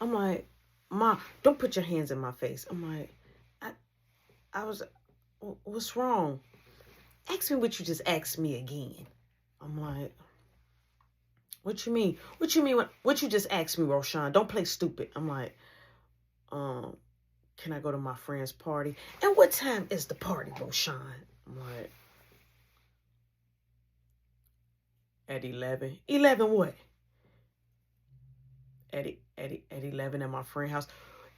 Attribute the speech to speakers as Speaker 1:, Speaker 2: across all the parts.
Speaker 1: I'm like, Ma, don't put your hands in my face. I'm like, I was, what's wrong? Ask me what you just asked me again. I'm like, what you mean? What you mean? What you just asked me, Roshan? Don't play stupid. I'm like, can I go to my friend's party? And what time is the party, Roshan? I'm like, at 11. 11 what? At 11 at my friend's house.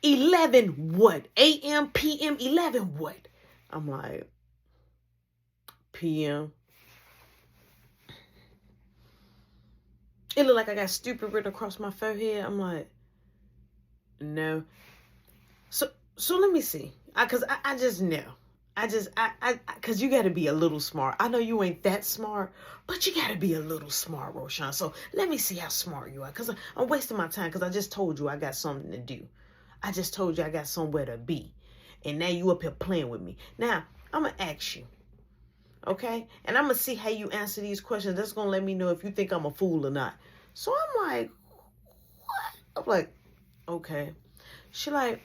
Speaker 1: 11 what? AM, PM, 11 what? I'm like, PM. It looked like I got stupid written across my forehead. I'm like, no. So let me see. Cause I just know. Cause you gotta be a little smart. I know you ain't that smart, but you gotta be a little smart, Roshan. So let me see how smart you are. Cause I'm wasting my time. Cause I just told you I got something to do. I just told you I got somewhere to be. And now you up here playing with me. Now, I'm gonna ask you. Okay? And I'm gonna see how you answer these questions. That's gonna let me know if you think I'm a fool or not. So I'm like, what? I'm like, okay. She like,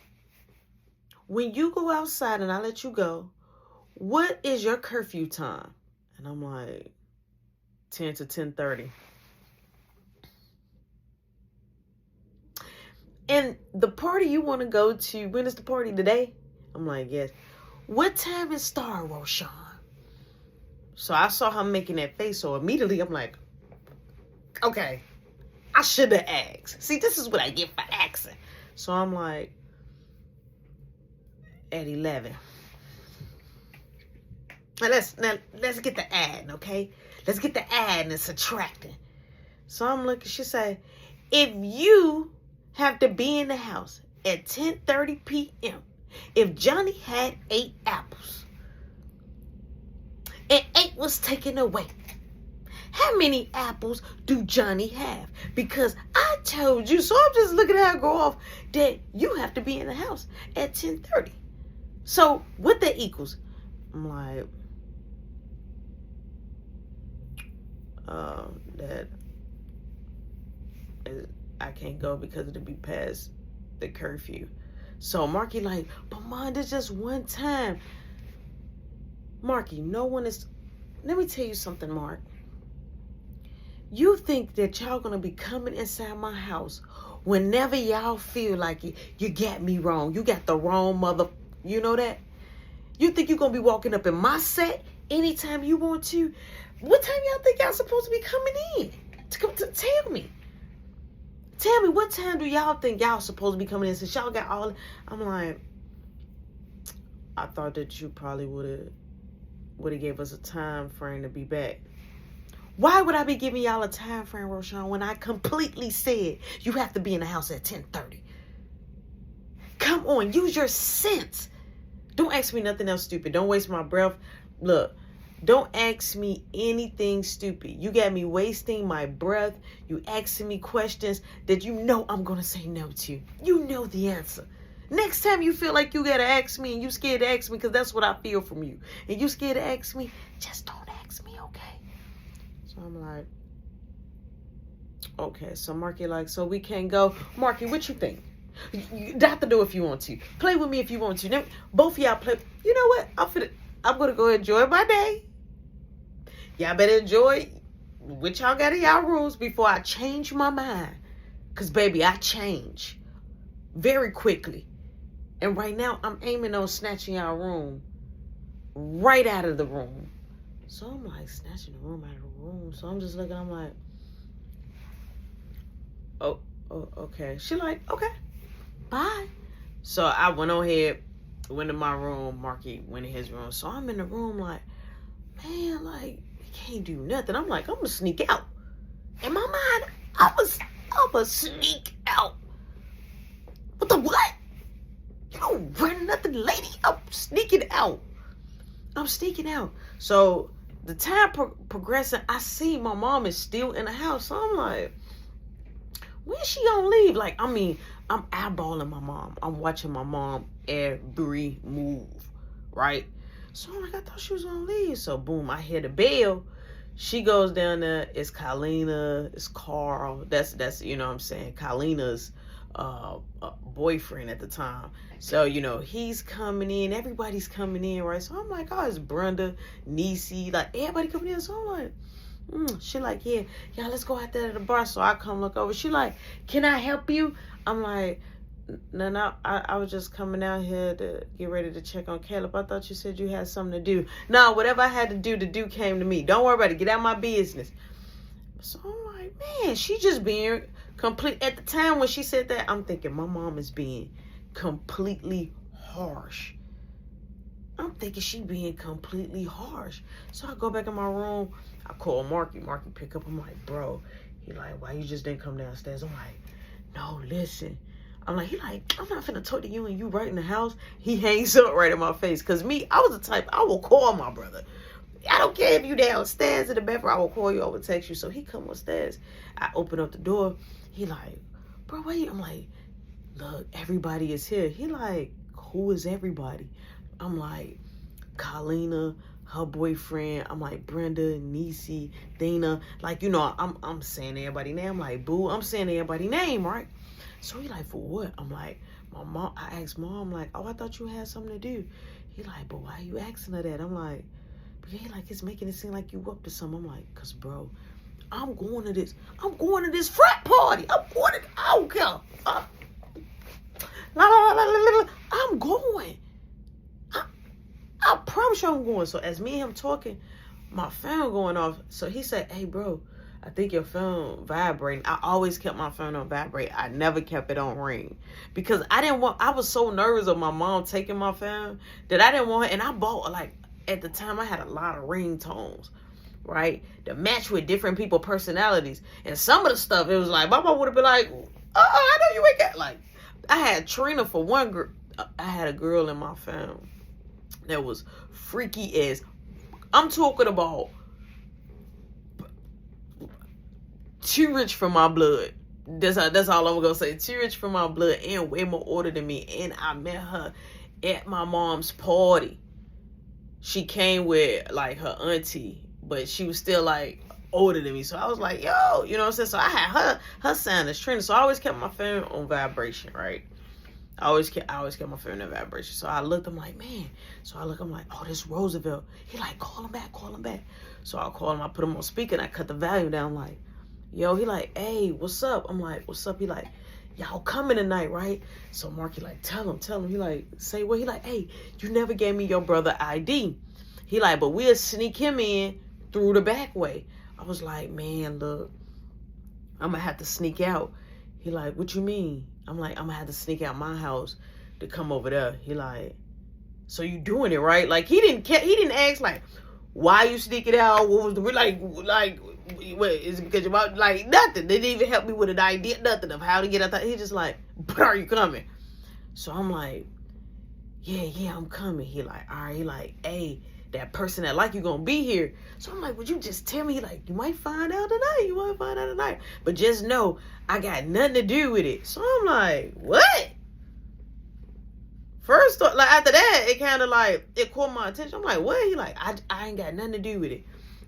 Speaker 1: when you go outside and I let you go, what is your curfew time? And I'm like, 10 to 10:30. And the party you want to go to, when is the party today? I'm like, yes. What time is Star, Roshan? So I saw her making that face, so immediately I'm like, okay, I should have asked. See, this is what I get for asking. So I'm like, at 11. Now let's get the adding, okay? Let's get the adding and subtracting. So I'm looking, she said, if you have to be in the house at 10:30 p.m., if Johnny had 8 apples and 8 was taken away, how many apples do Johnny have? Because I told you, so I'm just looking at her go off, that you have to be in the house at 10:30. So what that equals? I'm like, that I can't go because it'll be past the curfew. So Marky like, but Mom, there's just one time. Marky, no one is. Let me tell you something, Mark. You think that y'all gonna be coming inside my house whenever y'all feel like it? You got me wrong. You got the wrong mother. You know that? You think you're gonna be walking up in my set anytime you want to? What time y'all think y'all supposed to be coming in? To tell me. Tell me, what time do y'all think y'all supposed to be coming in? Since y'all got all, I'm like, I thought that you probably would have gave us a time frame to be back. Why would I be giving y'all a time frame, Roshan, when I completely said you have to be in the house at 10:30? Come on, use your sense. Don't ask me nothing else stupid. Don't waste my breath. Look, don't ask me anything stupid. You got me wasting my breath. You asking me questions that you know I'm going to say no to. You know the answer. Next time you feel like you got to ask me and you scared to ask me, because that's what I feel from you, and you scared to ask me, just don't ask me, okay? So I'm like, okay. So Marky like, so we can't go. Marky, what you think? You have to do if you want to. Play with me if you want to. Both of y'all play. You know what? I'm going to go enjoy my day. Y'all better enjoy what y'all got in y'all rooms before I change my mind. Because, baby, I change very quickly. And right now, I'm aiming on snatching y'all room right out of the room. So I'm like, snatching the room out of the room. So I'm just looking, I'm like, oh, okay. She like, okay, bye. So I went on ahead, went in my room. Marky went in his room. So I'm in the room like, man, like, we can't do nothing. I'm like, I'm going to sneak out. In my mind, I'm going to sneak out. What the what? You don't run nothing, lady. I'm sneaking out. So the time progressing, I see my mom is still in the house. So I'm like, when's she gonna leave? Like, I mean, I'm eyeballing my mom. I'm watching my mom every move, right? So I'm like, I thought she was gonna leave. So boom, I hear the bell. She goes down there. It's Kylina. It's Carl. That's you know what I'm saying, Kylina's boyfriend at the time. So, you know, he's coming in, everybody's coming in, right? So I'm like, oh, it's Brenda, Niecy, like everybody coming in. So I'm like, she like, yeah, let's go out there to the bar. So I come look over. She like, can I help you? I'm like, no, I was just coming out here to get ready to check on Caleb. I thought you said you had something to do. No, whatever I had to do came to me. Don't worry about it. Get out of my business. So I'm like, man, she just being complete. At the time when she said that, I'm thinking my mom is being completely harsh. I'm thinking she being completely harsh. So I go back in my room. I call Marky. Marky pick up. I'm like, bro. He like, why you just didn't come downstairs? I'm like, no, listen. I'm like, he like, I'm not finna talk to you and you right in the house. He hangs up right in my face. Because me, I was the type, I will call my brother. I don't care if you downstairs in the bathroom. I will call you, I will text you. So he come upstairs. I open up the door. He like, bro, wait. I'm like, look, everybody is here. He like, who is everybody? I'm like, Carlina, her boyfriend. I'm like, Brenda, Niecy, Dana. Like, you know, I'm saying everybody's name. I'm like, boo, I'm saying everybody's name, right? So he like, for what? I'm like, my mom. I asked mom, like, oh, I thought you had something to do. He like, but why are you asking her that? I'm like, but he like, it's making it seem like you up to something. I'm like, cause bro, I'm going to this frat party. I'm going to, I don't care. I'm going. I promise you I'm going. So as me and him talking, my phone going off. So he said, hey bro, I think your phone vibrating. I always kept my phone on vibrate. I never kept it on ring. Because I was so nervous of my mom taking my phone that I didn't want her. And I bought, like, at the time I had a lot of ringtones, right? To match with different people's personalities. And some of the stuff, it was like, my mom would have been like, oh, I know you ain't got, like, I had Trina for one girl. I had a girl in my phone that was freaky as, I'm talking about, too rich for my blood. That's all I'm gonna say. Too rich for my blood and way more older than me. And I met her at my mom's party. She came with like her auntie, but she was still like older than me. So I was like, yo, you know what I'm saying? So I had her sign as Trina. So I always kept my phone on vibration, right? I always kept my phone on vibration. So I looked, I'm like, man. So I look, I'm like, oh, this Roosevelt. He like, call him back. So I call him, I put him on speaker and I cut the volume down like, yo, he like, hey, what's up? I'm like, what's up? He like, y'all coming tonight, right? So Marky like, tell him. He like, say what? He like, hey, you never gave me your brother ID. He like, but we'll sneak him in through the back way. I was like, man, look, I'm going to have to sneak out. He like, what you mean? I'm like, I'm going to have to sneak out my house to come over there. He like, so you doing it, right? Like, he didn't ask, like, why you sneaking out? What was the, like, what, is it because you're about, like, nothing. They didn't even help me with an idea, nothing of how to get out. He just like, but are you coming? So I'm like, yeah, I'm coming. He like, all right. He like, hey, that person that like you gonna be here. So I'm like, would you just tell me? He like, you might find out tonight. But just know, I got nothing to do with it. So I'm like, what? First, like, after that, it kind of like, it caught my attention. I'm like, what? He like, I ain't got nothing to do with it.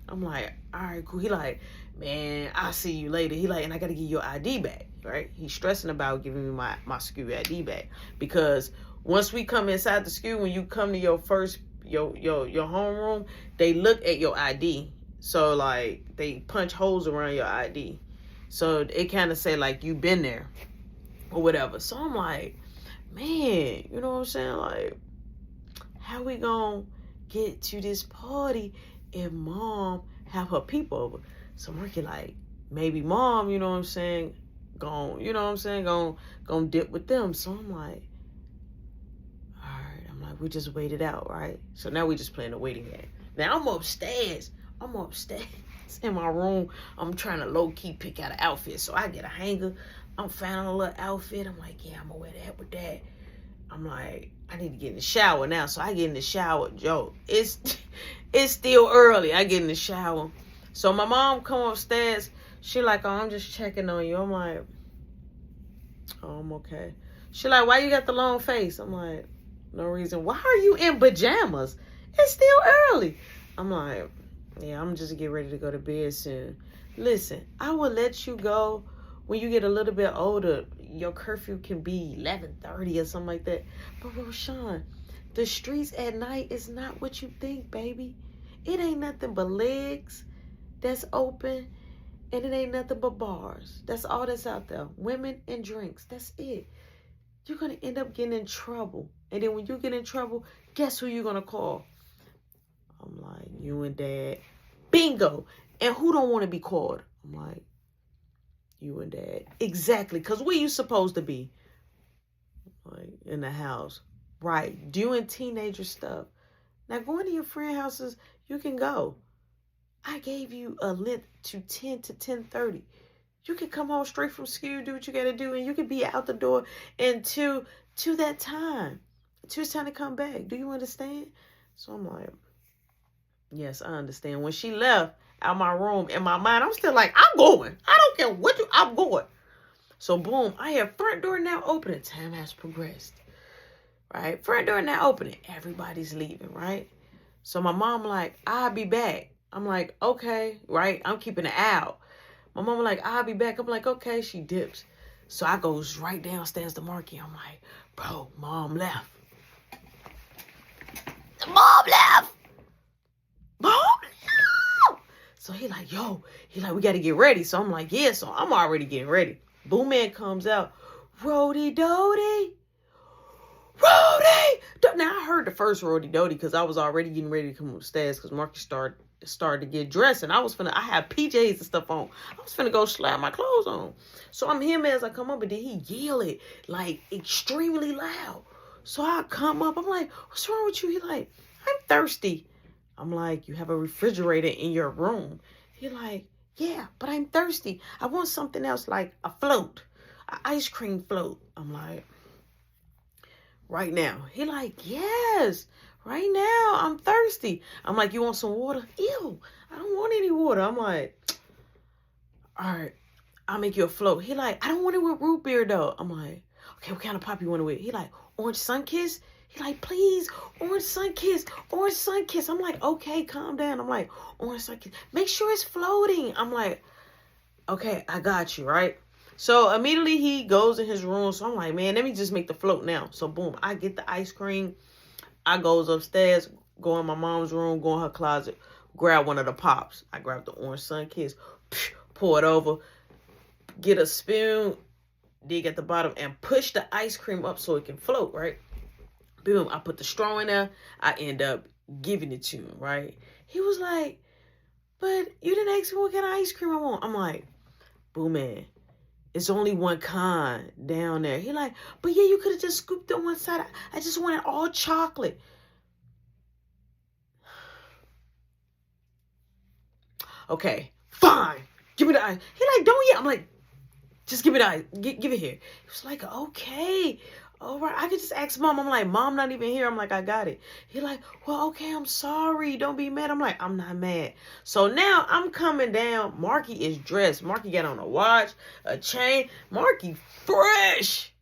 Speaker 1: I'm like, all right, cool. He like, man, I'll see you later. He like, and I got to give your ID back, right? He's stressing about giving me my school ID back. Because once we come inside the school, when you come to your first, your homeroom, they look at your ID. So, like, they punch holes around your ID. So, it kind of say, like, you been there or whatever. So, I'm like, man, you know what I'm saying? Like, how we gonna get to this party if mom have her people over? So Marky like, maybe mom, you know what I'm saying, gonna dip with them. So I'm like, all right, we just wait it out, right? So now we just playing the waiting game. Now I'm upstairs in my room. I'm trying to low-key pick out an outfit. So I get a hanger. I'm finding a little outfit. I'm like, yeah, I'm gonna wear that with that. I'm like, I need to get in the shower now. So I get in the shower. Joe, it's still early. I get in the shower. So my mom come upstairs. She like, oh, I'm just checking on you. I'm like, oh, I'm okay. She like, why you got the long face? I'm like, no reason. Why are you in pajamas? It's still early. I'm like, yeah, I'm just getting ready to go to bed soon. Listen, I will let you go when you get a little bit older, your curfew can be 11:30 or something like that. But Roshan, the streets at night is not what you think, baby. It ain't nothing but legs that's open, and it ain't nothing but bars. That's all that's out there. Women and drinks. That's it. You're going to end up getting in trouble. And then when you get in trouble, guess who you're going to call? I'm like, you and Dad. Bingo. And who don't want to be called? I'm like, you and Dad. Exactly. Because where you supposed to be? Like, in the house. Right. Doing teenager stuff. Now, going to your friend houses, you can go. I gave you a length to 10 to 10:30. You can come home straight from school, do what you got to do, and you can be out the door until that time. Till it's time to come back. Do you understand? So I'm like, yes, I understand. When she left out my room, in my mind, I'm still like, I'm going. I don't care what I'm going. So boom, I have front door now opening. Time has progressed. Right? Front door now opening. Everybody's leaving, right? So my mom like, I'll be back. I'm like, okay, right? I'm keeping an eye out. My mom like, I'll be back. I'm like, okay. She dips. So I goes right downstairs to Marky. I'm like, bro, Mom left. Mom left. Mom left. So he like, we got to get ready. So I'm like, yeah. So I'm already getting ready. Boom Man comes out. Rody Dody. Rody. Now I heard the first Rody Dody because I was already getting ready to come upstairs because Marky started to get dressed, and I had PJs and stuff on. I was finna go slap my clothes on. So I'm hearing as I come up, and then he yell it like extremely loud. So I come up, I'm like, what's wrong with you? He like, I'm thirsty. I'm like, you have a refrigerator in your room. He like, yeah, but I'm thirsty. I want something else like a float, an ice cream float. I'm like, right now. He like, yes. Right now, I'm thirsty. I'm like, you want some water? Ew, I don't want any water. I'm like, all right, I'll make you a float. He like, I don't want it with root beer, though. I'm like, okay, what kind of pop you want it with? He like, orange sun kiss? He like, please, orange sun kiss, orange sun kiss. I'm like, okay, calm down. I'm like, orange sun kiss. Make sure it's floating. I'm like, okay, I got you, right? So immediately he goes in his room. So I'm like, man, let me just make the float now. So boom, I get the ice cream. I goes upstairs, go in my mom's room, go in her closet, grab one of the pops. I grab the orange sun kiss, pour it over, get a spoon, dig at the bottom, and push the ice cream up so it can float, right? Boom, I put the straw in there. I end up giving it to him, right? He was like, but you didn't ask me what kind of ice cream I want. I'm like, boom, man. It's only one kind down there. He like, but yeah, you could have just scooped on one side. I just wanted all chocolate. Okay, fine. Give me the ice. He like, don't yet. I'm like, just give me the ice. Give it here. He was like, okay. All right. I could just ask Mom. I'm like, Mom not even here. I'm like, I got it. He like, well, okay, I'm sorry. Don't be mad. I'm like, I'm not mad. So now I'm coming down. Marky is dressed. Marky got on a watch, a chain. Marky fresh.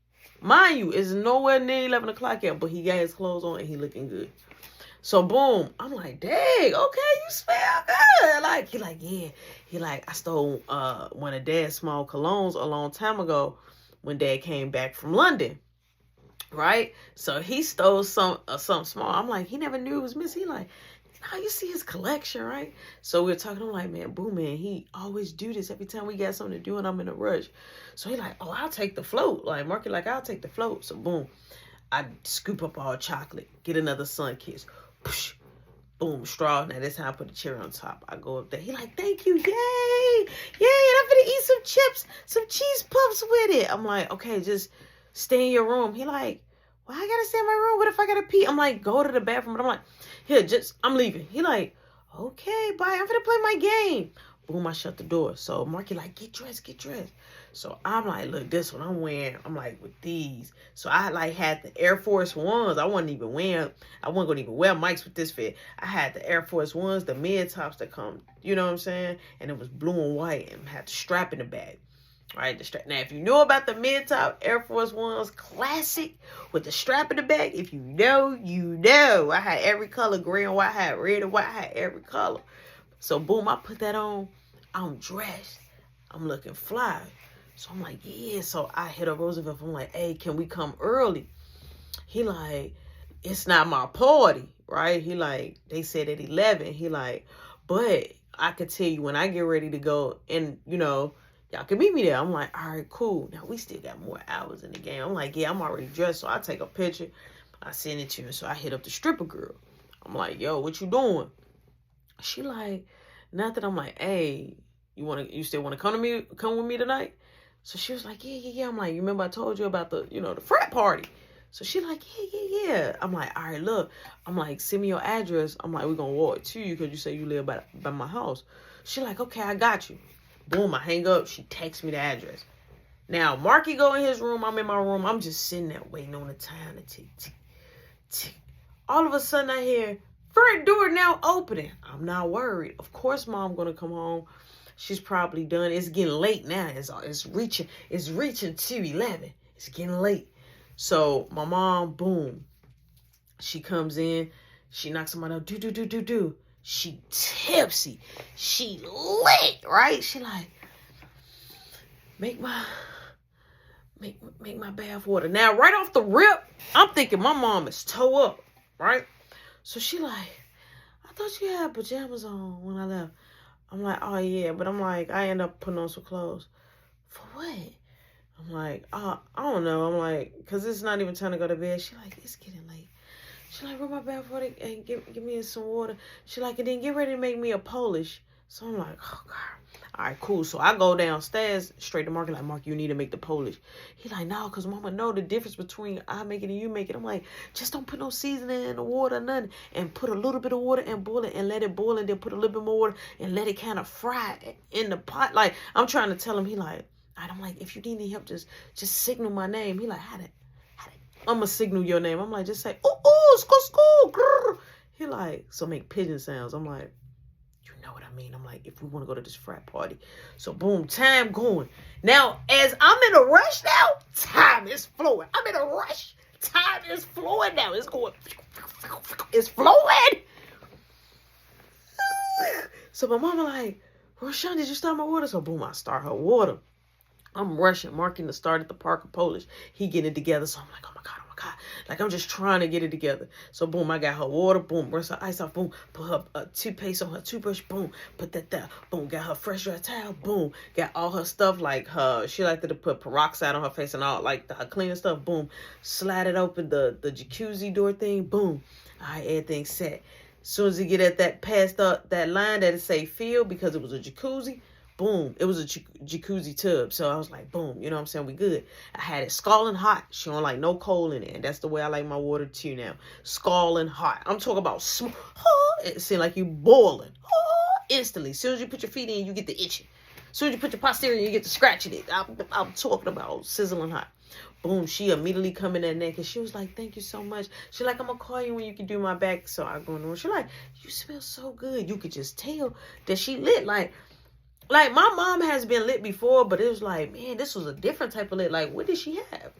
Speaker 1: Mind you, it's nowhere near 11 o'clock yet, but he got his clothes on and he looking good. So boom, I'm like, dang, okay, you smell good. Like, he like, yeah. He like, I stole one of Dad's small colognes a long time ago when Dad came back from London. Right? So he stole something small. I'm like, he never knew it was missing. He like, now you see his collection, right? So we're talking, I'm like, man, Boo Man, he always do this every time we got something to do and I'm in a rush. So he like, oh, I'll take the float. Like, Marky like, I'll take the float. So boom, I scoop up all chocolate, get another sun kiss. Poosh, boom, straw. Now this time I put the cherry on top. I go up there. He like, thank you, yay, yay, and I'm gonna eat some chips, some cheese puffs with it. I'm like, okay, just stay in your room. He like, well, I gotta stay in my room. What if I gotta pee? I'm like, go to the bathroom. But I'm like, here, I'm leaving. He like, okay, bye. I'm gonna play my game. Boom, I shut the door. So Marky like, get dressed. So I'm like, look, this one I'm wearing. I'm like, with these. So I like had the Air Force Ones. I wasn't gonna even wear mics with this fit. I had the Air Force Ones, the mid tops that come, you know what I'm saying? And it was blue and white and had the strap in the back. Right, the strap. Now, if you know about the mid-top Air Force Ones classic with the strap in the back, if you know, you know. I had every color, gray and white. I had red and white. I had every color. So, boom, I put that on. I'm dressed. I'm looking fly. So I'm like, yeah. So I hit up Roosevelt. I'm like, hey, can we come early? He like, it's not my party, right? He like, they said at 11. He like, but I could tell you when I get ready to go and, y'all can meet me there. I'm like, all right, cool. Now we still got more hours in the game. I'm like, yeah, I'm already dressed. So I take a picture. I send it to her. So I hit up the stripper girl. I'm like, yo, what you doing? She like, nothing. I'm like, hey, you still want to come with me tonight? So she was like, yeah. I'm like, you remember I told you about the, the frat party? So she like, yeah. I'm like, all right, look. I'm like, send me your address. I'm like, we're going to walk to you because you say you live by my house. She like, okay, I got you. Boom, I hang up. She texts me the address. Now, Marky go in his room. I'm in my room. I'm just sitting there waiting on the time to tick, tick, tick. All of a sudden, I hear, front door now opening. I'm not worried. Of course, Mom going to come home. She's probably done. It's getting late now. It's reaching to 11. It's getting late. So my mom, boom, she comes in, she knocks somebody out, do. She tipsy, she lit, right? She like, make my bath water. Now, right off the rip, I'm thinking my mom is toe up, right? So she like, I thought you had pajamas on when I left. I'm like, oh yeah, but I'm like, I end up putting on some clothes. For what? I'm like, I don't know. I'm like, because it's not even time to go to bed. She like, it's getting late. She like, rub my bath water and give me some water. She like, and then get ready to make me a Polish. So I'm like, oh, God. All right, cool. So I go downstairs straight to Mark. Like, Mark, you need to make the Polish. He like, no, because Mama know the difference between I make it and you make it. I'm like, just don't put no seasoning in the water or nothing. And put a little bit of water and boil it and let it boil. And then put a little bit more water and let it kind of fry in the pot. Like, I'm trying to tell him. He like, I'm like, if you need any help, just signal my name. He like, how did I'm gonna signal your name. I'm like, just say, ooh, school. He like, so make pigeon sounds. I'm like, you know what I mean? I'm like, if we want to go to this frat party. So boom, time going. Now, as I'm in a rush now, time is flowing. I'm in a rush. Time is flowing now. It's going, it's flowing. So my mama like, Roshan, did you start my water? So boom, I start her water. I'm rushing, marking the start at the Parker Polish. He getting it together. So I'm like, oh my God. Like, I'm just trying to get it together. So boom, I got her water. Boom, brush her ice off. Boom, put her toothpaste on her toothbrush. Boom, put that there. Boom, got her fresh dry towel. Boom, got all her stuff like she liked to put peroxide on her face and all like her cleaning stuff. Boom, slide it open the jacuzzi door thing. Boom, all right, everything set. As soon as you get at that past that line that it say field because it was a jacuzzi. Boom. It was a jacuzzi tub. So I was like, boom. You know what I'm saying? We good. I had it scalding hot. She don't like no cold in it. And that's the way I like my water too now. Scalding hot. I'm talking about, it seems like you boiling. Instantly. As soon as you put your feet in, you get the itching. As soon as you put your posterior, you get the scratching it. I'm talking about sizzling hot. Boom. She immediately come in there naked. She was like, thank you so much. She like, I'm going to call you when you can do my back. So I go in the room. She like, you smell so good. You could just tell that she lit like my mom has been lit before, but it was like, man, this was a different type of lit. Like, what did she have?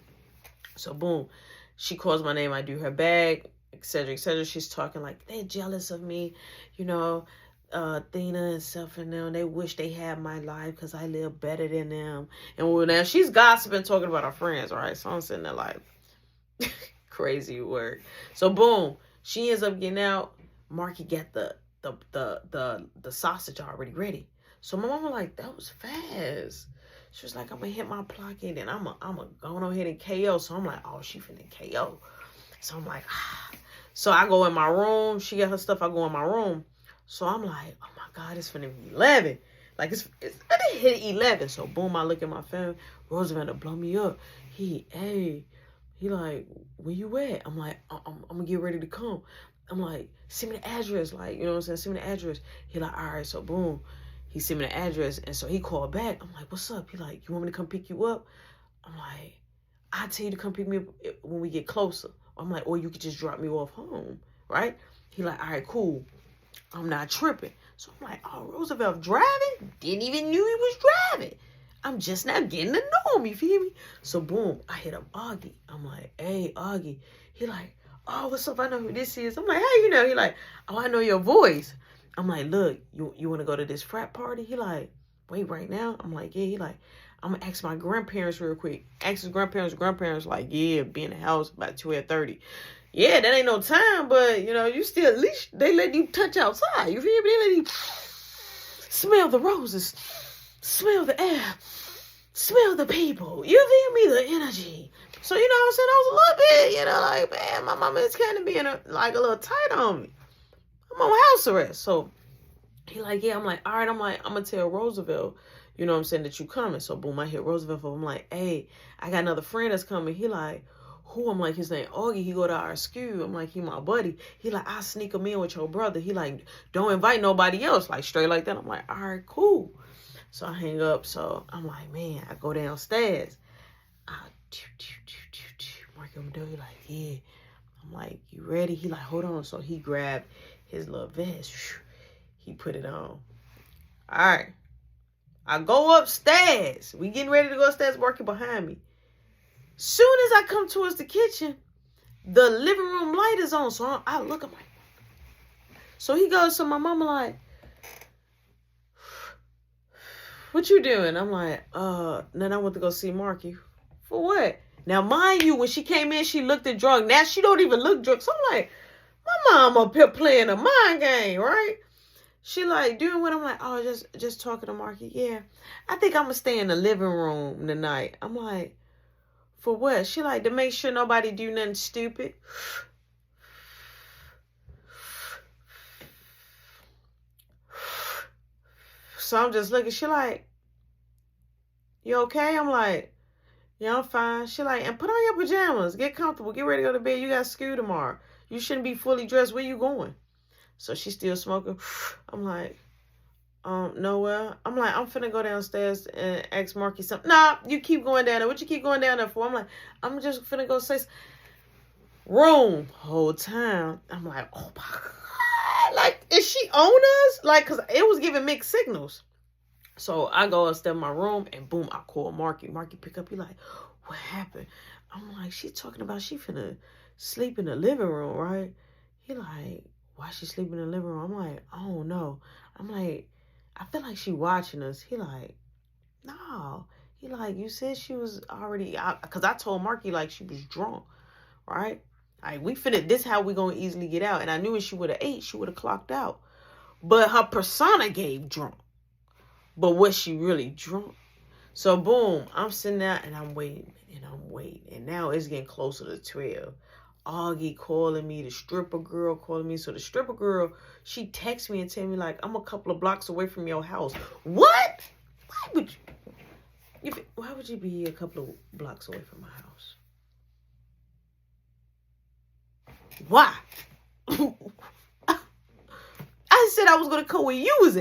Speaker 1: So boom, she calls my name. I do her bag, etc., etc. She's talking like they're jealous of me, Thina and stuff and them. They wish they had my life because I live better than them. And well, now she's gossiping, talking about her friends, right? So I'm sitting there like, crazy word. So boom, she ends up getting out. Marky got the sausage already ready. So my mama like, that was fast. She was like, I'm going to hit my pocket and I'm going to go on ahead and KO. So I'm like, oh, she finna KO. So I'm like, ah. So I go in my room. She got her stuff. I go in my room. So I'm like, oh my God, it's finna be 11. Like, it's finna hit 11. So boom, I look at my phone. Roosevelt to blow me up. He like, where you at? I'm like, I'm going to get ready to come. I'm like, send me the address. Like, you know what I'm saying? Send me the address. He like, all right. So boom. He sent me the address, and so he called back. I'm like, what's up? He like, you want me to come pick you up? I'm like, I'll tell you to come pick me up when we get closer. I'm like, or you could just drop me off home, right? He like, all right, cool. I'm not tripping. So I'm like, oh, Roosevelt driving? Didn't even knew he was driving. I'm just now getting to know him, you feel me? So boom, I hit up Augie. I'm like, hey, Augie. He like, oh, what's up? I know who this is. I'm like, how you know? He like, oh, I know your voice. I'm like, look, you want to go to this frat party? He like, wait, right now? I'm like, yeah. He like, I'm going to ask my grandparents real quick. Ask his grandparents like, yeah, be in the house about 12:30. Yeah, that ain't no time, but, you know, you still, at least they let you touch outside. You feel me? They let you smell the roses, smell the air, smell the people. You feel me? The energy. So, you know what I'm saying? I was a little bit, you know, like, man, my mama is kind of being like a little tight on me. I'm on house arrest. So he like, yeah, I'm like, all right, I'm going to tell Roosevelt, you know what I'm saying, that you coming. So boom, I hit Roosevelt. I'm like, hey, I got another friend that's coming. He like, who? I'm like, his name Augie. He go to our school. I'm like, he my buddy. He like, I'll sneak him in with your brother. He like, don't invite nobody else. Like, straight like that. I'm like, all right, cool. So I hang up. So I'm like, man, I go downstairs. Mark over there. He like, yeah. I'm like, you ready? He like, hold on. So he grabbed his little vest. He put it on. All right. I go upstairs. We getting ready to go upstairs, working behind me. Soon as I come towards the kitchen, the living room light is on. So I look at my... So he goes to my mama like, what you doing? I'm like, then I went to go see Marky. For what? Now, mind you, when she came in, she looked at drunk. Now she don't even look drunk. So I'm like, my mom up here playing a mind game, right? She like, doing what? I'm like, oh, just talking to Marky. Yeah, I think I'm going to stay in the living room tonight. I'm like, for what? She like, to make sure nobody do nothing stupid. So I'm just looking. She like, you okay? I'm like, yeah, I'm fine. She like, and put on your pajamas. Get comfortable. Get ready to go to bed. You got school tomorrow. You shouldn't be fully dressed. Where you going? So she's still smoking. I'm like, nowhere. I'm like, I'm finna go downstairs and ask Marky something. Nah, you keep going down there. What you keep going down there for? I'm like, I'm just finna go say room. Whole time. I'm like, oh my God. Like, is she on us? Like, because it was giving mixed signals. So I go upstairs in my room and boom, I call Marky. Marky pick up. He like, what happened? I'm like, she talking about she finna sleep in the living room, right? He like, why she sleeping in the living room? I'm like, I don't know. I'm like, I feel like she watching us. He like, no. He like, you said she was already out. Because I told Marky like she was drunk, right? Like, we finna, this how we gonna easily get out. And I knew if she would have ate, she would have clocked out. But her persona gave drunk. But was she really drunk? So boom, I'm sitting there and I'm waiting and I'm waiting. And now it's getting closer to 12. Augie calling me, the stripper girl calling me. So the stripper girl, she texts me and tell me like, I'm a couple of blocks away from your house. What? Why would you be a couple of blocks away from my house? Why? I said I was going to come where you was at.